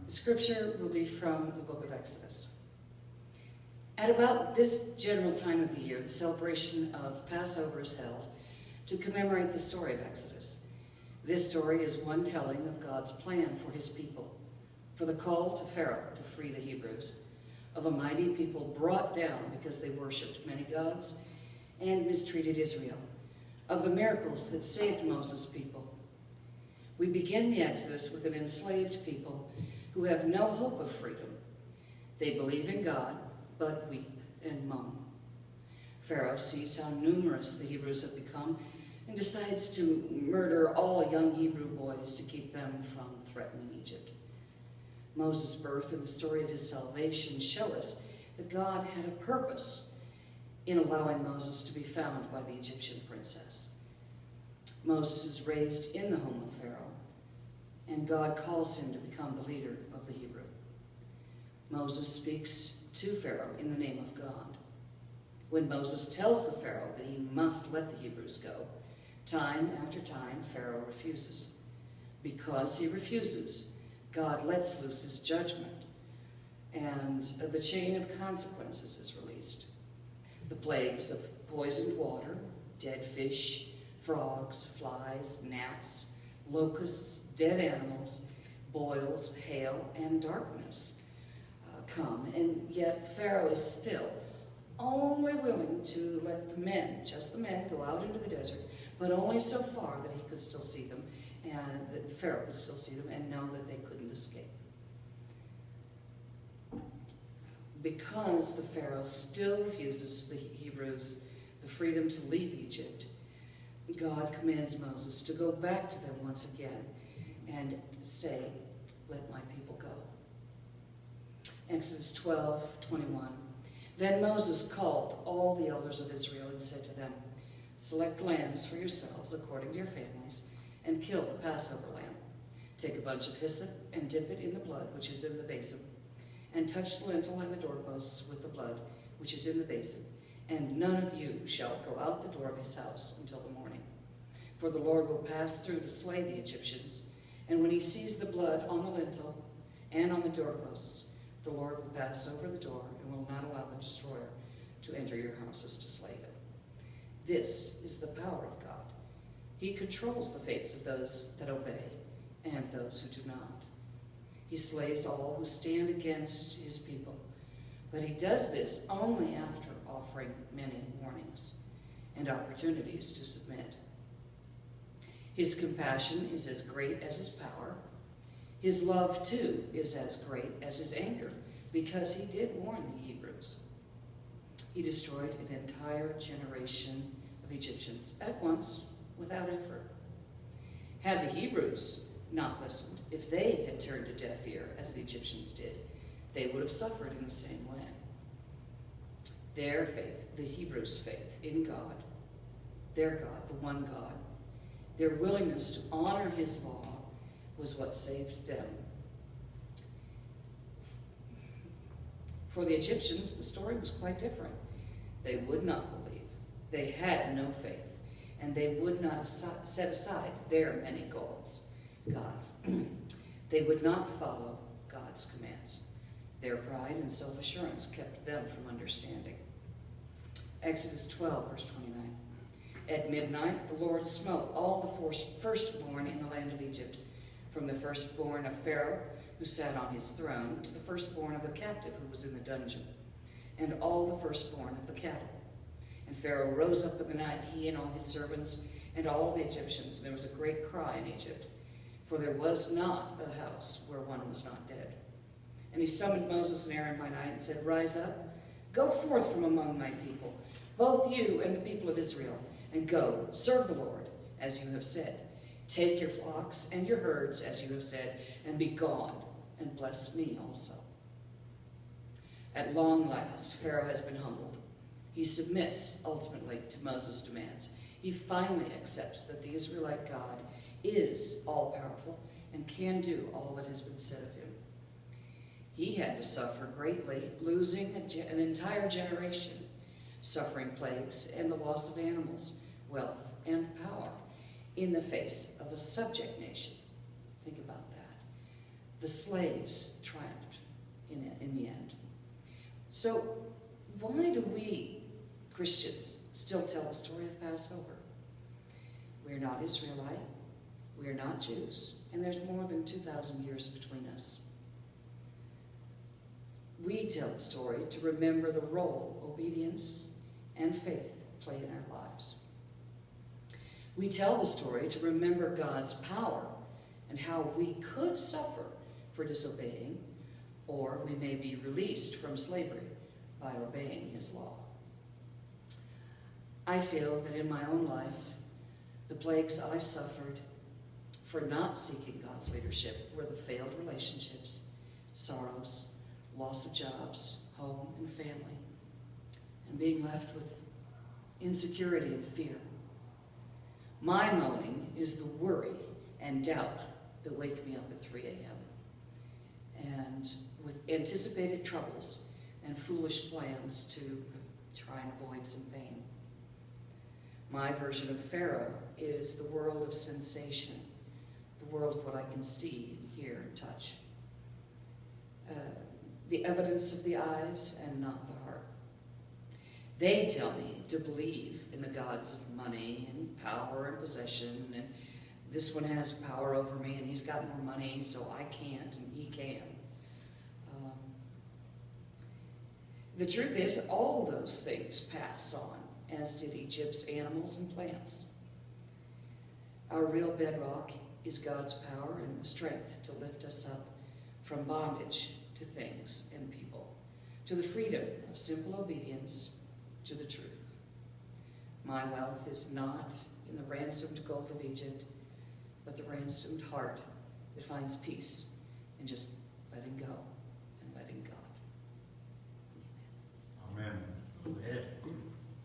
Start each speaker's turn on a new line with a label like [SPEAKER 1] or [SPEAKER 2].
[SPEAKER 1] The scripture will be from the book of Exodus. At about this general time of the year, the celebration of Passover is held to commemorate the story of Exodus. This story is one telling of God's plan for his people, for the call to Pharaoh to free the Hebrews, of a mighty people brought down because they worshipped many gods and mistreated Israel, of the miracles that saved Moses' people. We begin the Exodus with an enslaved people who have no hope of freedom. They believe in God, but weep and moan. Pharaoh sees how numerous the Hebrews have become and decides to murder all young Hebrew boys to keep them from threatening Egypt. Moses' birth and the story of his salvation show us that God had a purpose in allowing Moses to be found by the Egyptian princess. Moses is raised in the home of Pharaoh, and God calls him to become the leader of the Hebrew. Moses speaks to Pharaoh in the name of God. When Moses tells the Pharaoh that he must let the Hebrews go, time after time Pharaoh refuses. Because he refuses, God lets loose his judgment, and the chain of consequences is released. The plagues of poisoned water, dead fish, frogs, flies, gnats, locusts, dead animals, boils, hail, and darkness come, and yet Pharaoh is still only willing to let the men, just the men, go out into the desert, but only so far that he could still see them, and that the Pharaoh could still see them and know that they couldn't escape. Because the Pharaoh still refuses the Hebrews the freedom to leave Egypt, God commands Moses to go back to them once again and say, "Let my people go." Exodus 12:21. Then Moses called all the elders of Israel and said to them, "Select lambs for yourselves according to your families, and kill the Passover lamb. Take a bunch of hyssop and dip it in the blood which is in the basin, and touch the lintel and the doorposts with the blood which is in the basin. And none of you shall go out the door of his house until the morning. For the Lord will pass through to slay the Egyptians, and when he sees the blood on the lintel and on the doorposts, the Lord will pass over the door and will not allow the destroyer to enter your houses to slay it." This is the power of God. He controls the fates of those that obey and those who do not. He slays all who stand against his people, but he does this only after offering many warnings and opportunities to submit. His compassion is as great as his power. His love, too, is as great as his anger, because he did warn the Hebrews. He destroyed an entire generation of Egyptians at once, without effort. Had the Hebrews not listened, if they had turned a deaf ear, as the Egyptians did, they would have suffered in the same way. Their faith, the Hebrews' faith in God, their God, the one God, their willingness to honor his law was what saved them. For the Egyptians, the story was quite different. They would not believe. They had no faith, and they would not set aside their many gods. They would not follow God's commands. Their pride and self-assurance kept them from understanding. Exodus 12, verse 29. At midnight, the Lord smote all the firstborn in the land of Egypt, from the firstborn of Pharaoh, who sat on his throne, to the firstborn of the captive who was in the dungeon, and all the firstborn of the cattle. And Pharaoh rose up in the night, he and all his servants, and all the Egyptians, and there was a great cry in Egypt, for there was not a house where one was not dead. And he summoned Moses and Aaron by night and said, "Rise up, go forth from among my people, both you and the people of Israel, and go, serve the Lord, as you have said. Take your flocks and your herds, as you have said, and be gone, and bless me also." At long last, Pharaoh has been humbled. He submits ultimately to Moses' demands. He finally accepts that the Israelite God is all-powerful and can do all that has been said of him. He had to suffer greatly, losing an entire generation, suffering plagues and the loss of animals, wealth, and power in the face of a subject nation. Think about that. the slaves triumphed in the end. So why do we Christians still tell the story of Passover? We're not Israelite, we're not Jews, and there's more than 2,000 years between us. We tell the story to remember the role obedience and faith play in our lives. We tell the story to remember God's power and how we could suffer for disobeying, or we may be released from slavery by obeying his law. I feel that in my own life, the plagues I suffered for not seeking God's leadership were the failed relationships, sorrows, loss of jobs, home and family, and being left with insecurity and fear. My moaning is the worry and doubt that wake me up at 3 a.m. and with anticipated troubles and foolish plans to try and avoid some pain. My version of Pharaoh is the world of sensation, the world of what I can see and hear and touch. The evidence of the eyes and not the heart. They tell me to believe in the gods of money and power and possession, and this one has power over me and he's got more money so I can't and he can. The truth is, all those things pass on, as did Egypt's animals and plants. Our real bedrock is God's power and the strength to lift us up from bondage to things and people, to the freedom of simple obedience to the truth. My wealth is not in the ransomed gold of Egypt, but the ransomed heart that finds peace in just letting go.